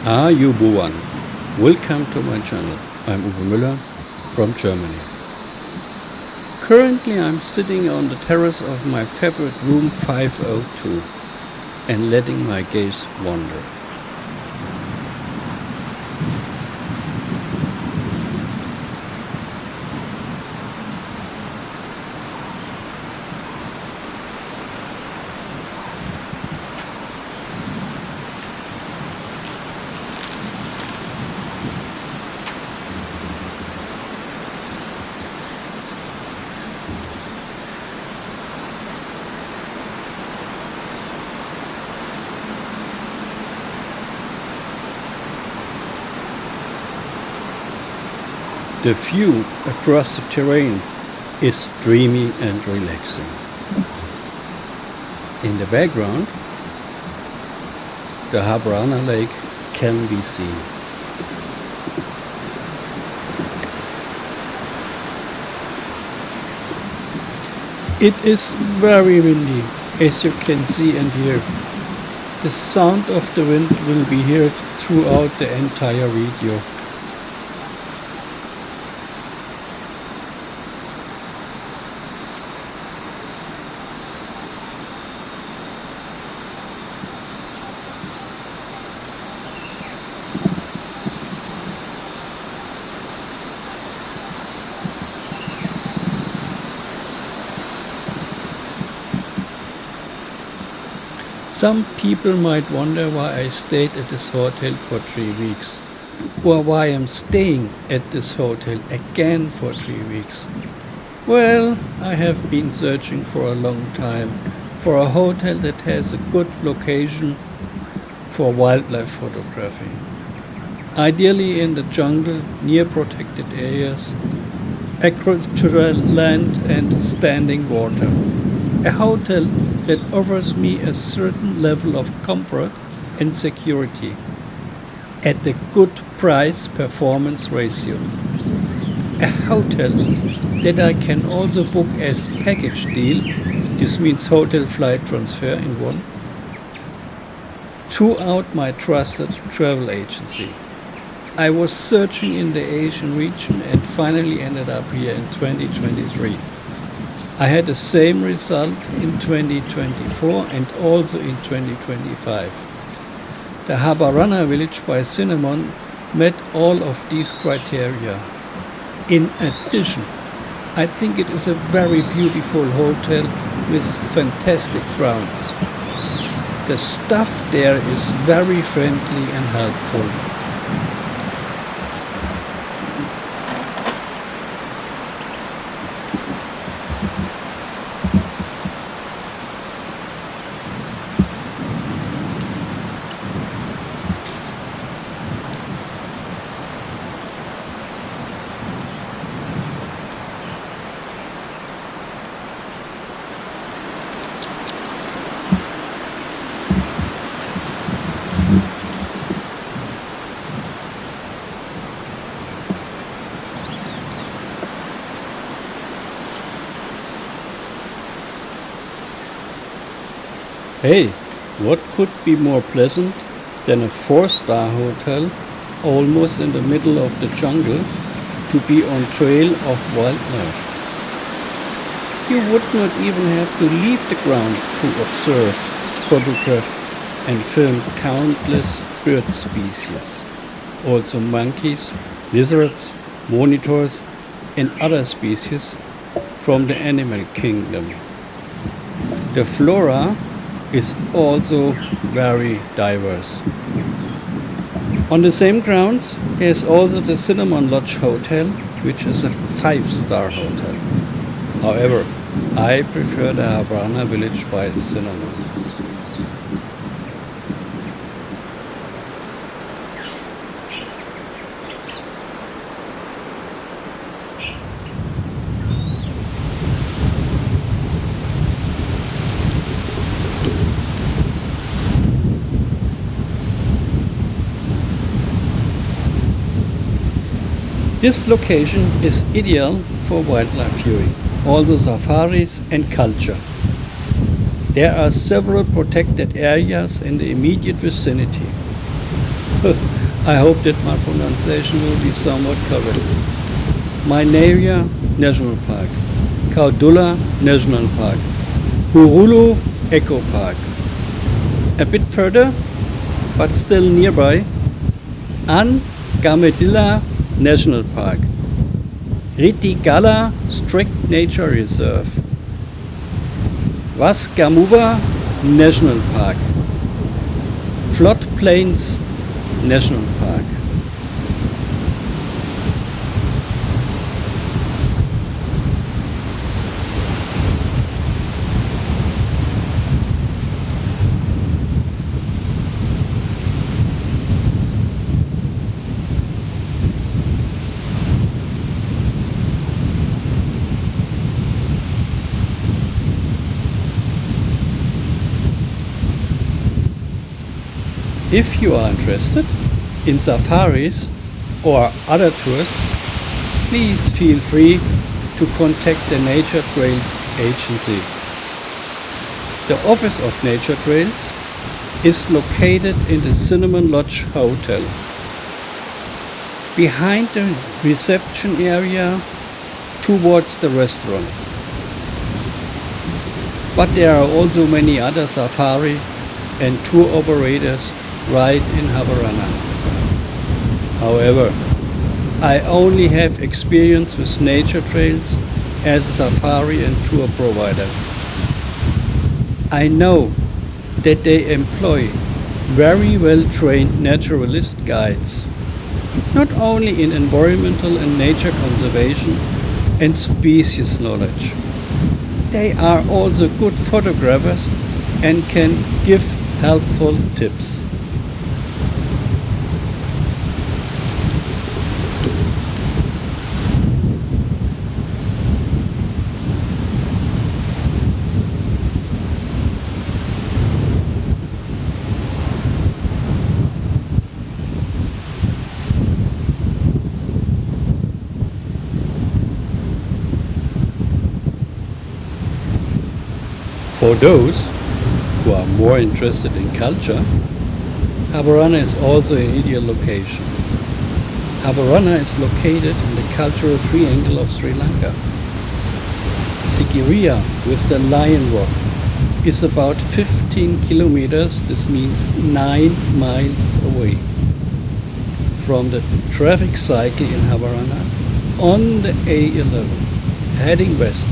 You Buwan. Welcome to my channel. I'm Uwe Müller from Germany. Currently I'm sitting on the terrace of my favorite room 502 and letting my gaze wander. The view across the terrain is dreamy and relaxing. In the background, the Habarana lake can be seen. It is very windy, as you can see and hear. The sound of the wind will be heard throughout the entire video. Some people might wonder why I stayed at this hotel for 3 weeks, or why I'm staying at this hotel again for 3 weeks. Well, I have been searching for a long time for a hotel that has a good location for wildlife photography. Ideally in the jungle, near protected areas, agricultural land and standing water. A hotel that offers me a certain level of comfort and security at a good price-performance ratio. A hotel that I can also book as package deal, this means hotel flight transfer in one, throughout my trusted travel agency. I was searching in the Asian region and finally ended up here in 2023. I had the same result in 2024 and also in 2025. The Habarana village by Cinnamon met all of these criteria. In addition, I think it is a very beautiful hotel with fantastic grounds. The staff there is very friendly and helpful. Hey, what could be more pleasant than a 4-star hotel almost in the middle of the jungle to be on trail of wildlife? You would not even have to leave the grounds to observe, photograph and film countless bird species. Also monkeys, lizards, monitors and other species from the animal kingdom. The flora is also very diverse. On the same grounds, there is also the Cinnamon Lodge Hotel, which is a 5-star hotel. However, I prefer the Habarana village by Cinnamon. This location is ideal for wildlife viewing, also safaris and culture. There are several protected areas in the immediate vicinity. I hope that my pronunciation will be somewhat correct. Mainavia National Park, Kaudulla National Park, Hurulu Eco Park. A bit further, but still nearby, Angamedilla National Park, Ritigala Strict Nature Reserve, Wasgamuwa National Park, Floodplains National Park. If you are interested in safaris or other tours, please feel free to contact the Nature Trails Agency. The Office of Nature Trails is located in the Cinnamon Lodge Hotel, behind the reception area towards the restaurant. But there are also many other safari and tour operators right in Habarana. However, I only have experience with nature trails as a safari and tour provider. I know that they employ very well-trained naturalist guides, not only in environmental and nature conservation and species knowledge. They are also good photographers and can give helpful tips. For those who are more interested in culture, Habarana is also an ideal location. Habarana is located in the cultural triangle of Sri Lanka. Sigiriya, with the Lion Rock, is about 15 kilometers, this means 9 miles away from the traffic cycle in Habarana on the A11, heading west,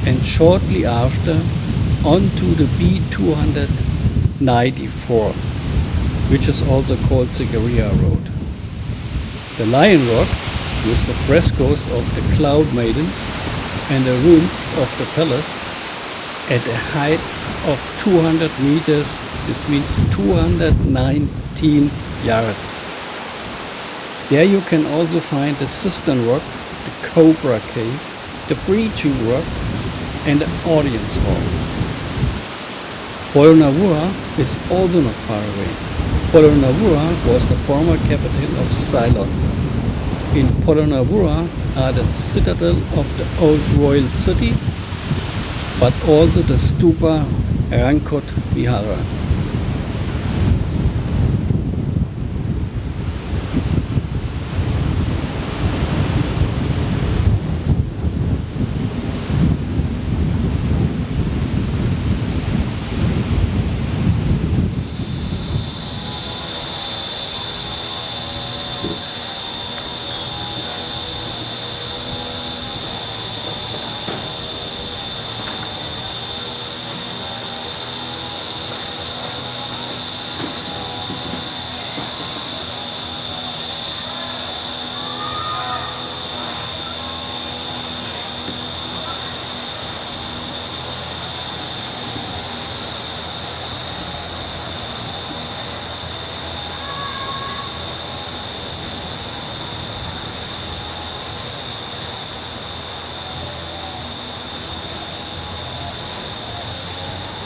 and shortly after onto the B294, which is also called Sigiriya Road. The Lion Rock, with the frescoes of the Cloud Maidens and the ruins of the palace, at a height of 200 meters, this means 219 yards. There you can also find the Cistern Rock, the Cobra Cave, the Breaching Rock, and the Audience Hall. Polonnaruwa is also not far away. Polonnaruwa was the former capital of Ceylon. In Polonnaruwa are the citadel of the old royal city, but also the stupa Rankot Vihara.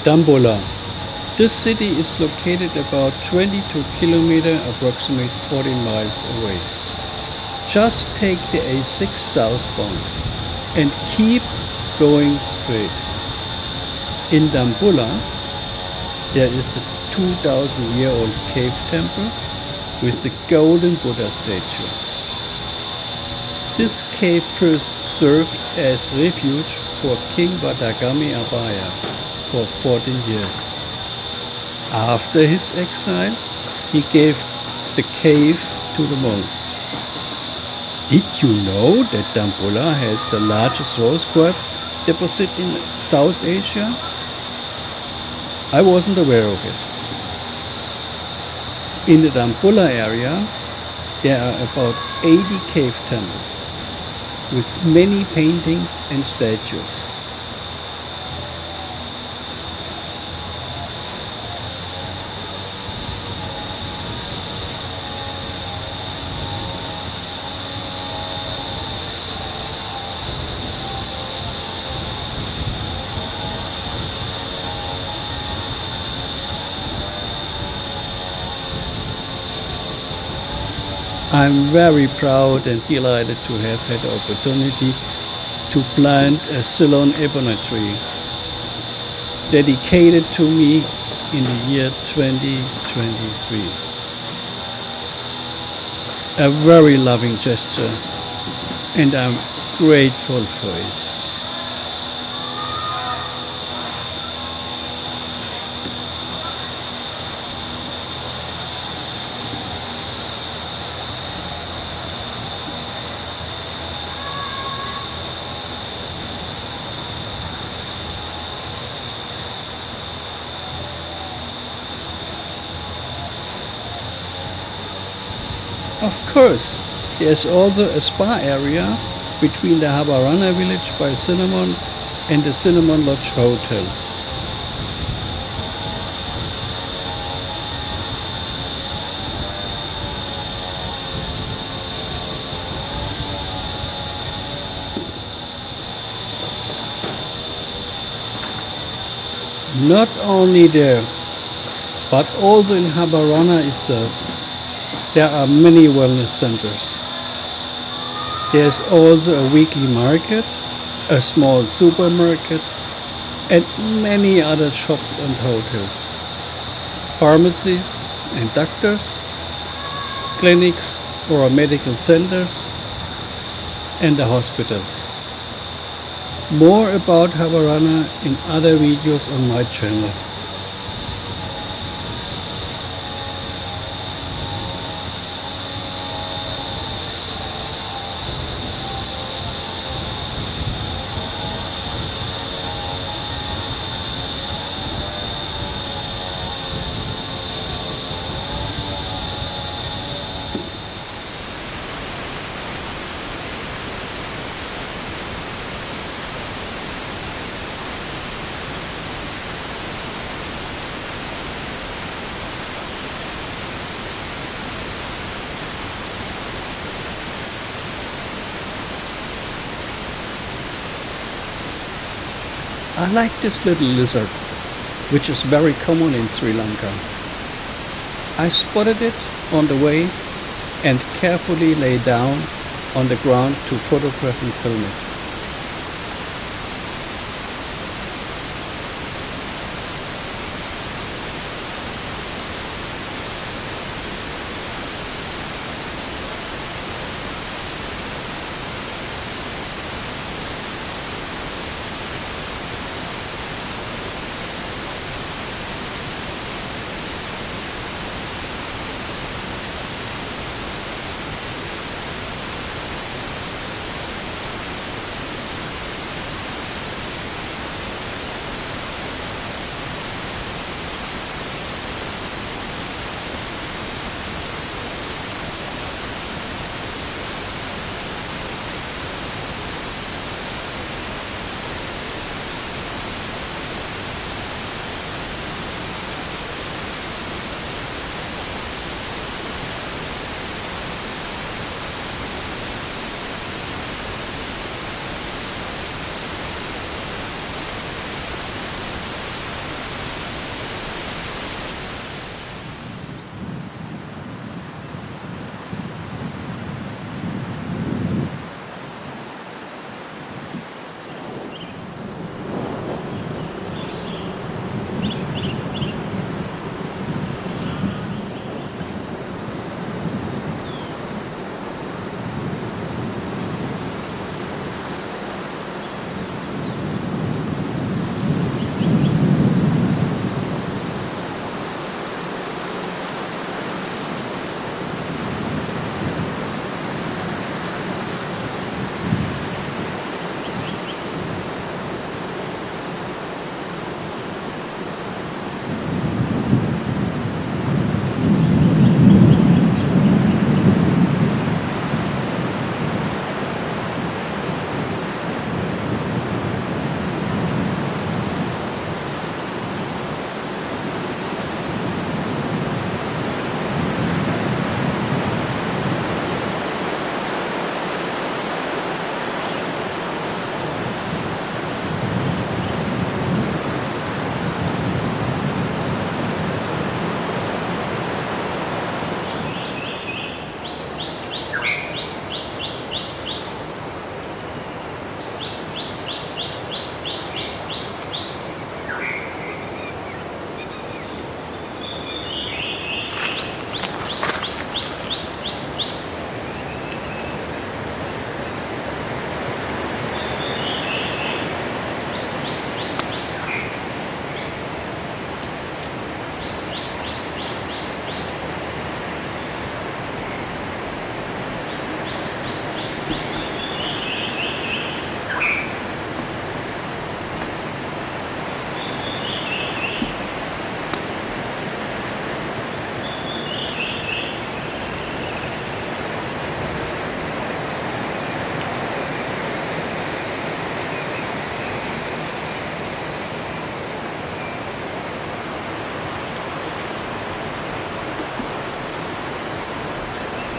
Dambulla. This city is located about 22 kilometers, approximately 40 miles away. Just take the A6 southbound and keep going straight. In Dambulla, there is a 2,000-year-old cave temple with the golden Buddha statue. This cave first served as refuge for King Vatagami Abaya for 14 years. After his exile, he gave the cave to the monks. Did you know that Dambulla has the largest rose quartz deposit in South Asia? I wasn't aware of it. In the Dambulla area, there are about 80 cave temples with many paintings and statues. I'm very proud and delighted to have had the opportunity to plant a Ceylon ebony tree dedicated to me in the year 2023. A very loving gesture, and I'm grateful for it. Of course, there's also a spa area between the Habarana village by Cinnamon and the Cinnamon Lodge Hotel. Not only there, but also in Habarana itself, there are many wellness centers. There's also a weekly market, a small supermarket, and many other shops and hotels, pharmacies and doctors, clinics or medical centers, and a hospital. More about Habarana in other videos on my channel. I like this little lizard, which is very common in Sri Lanka. I spotted it on the way and carefully lay down on the ground to photograph and film it.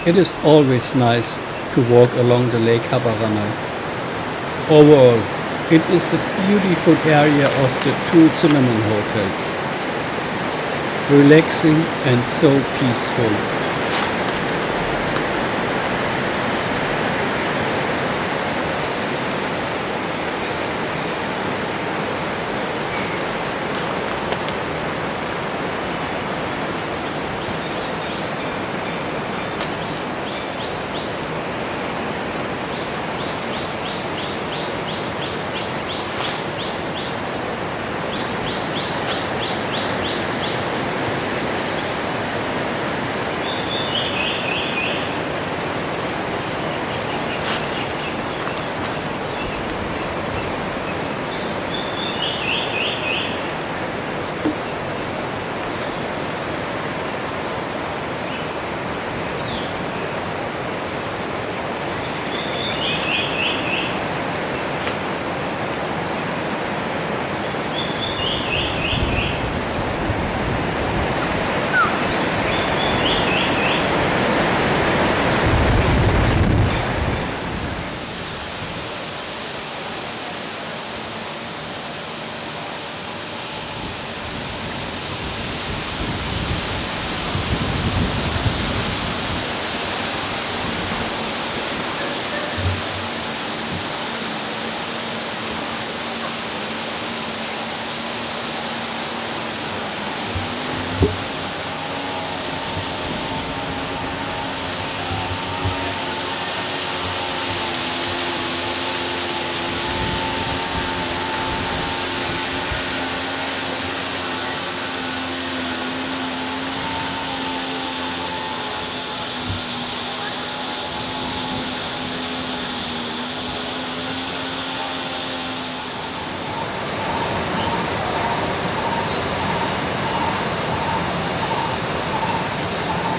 It is always nice to walk along the Lake Habarana. Overall, it is a beautiful area of the two Zimmerman hotels. Relaxing and so peaceful.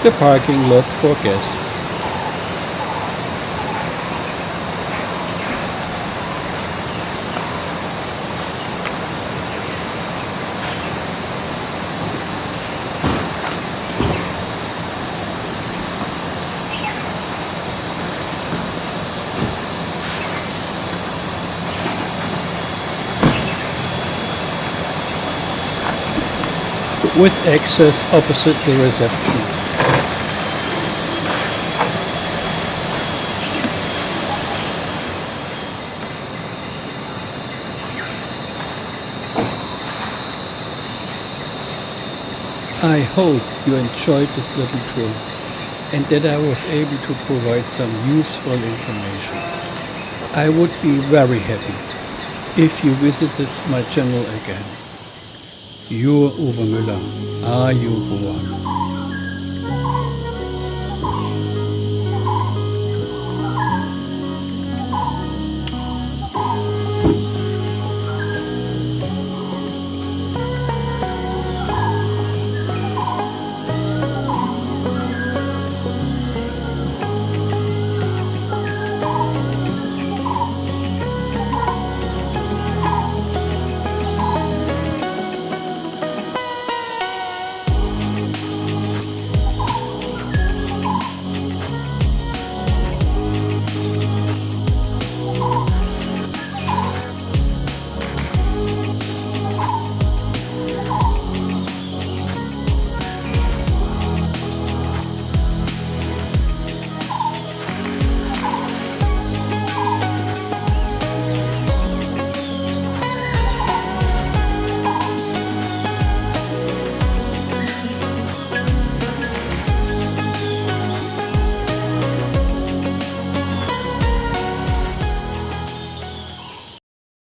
The parking lot for guests. With access opposite the reception. I hope you enjoyed this little tour and that I was able to provide some useful information. I would be very happy if you visited my channel again. Your Uwe Müller, Are You One?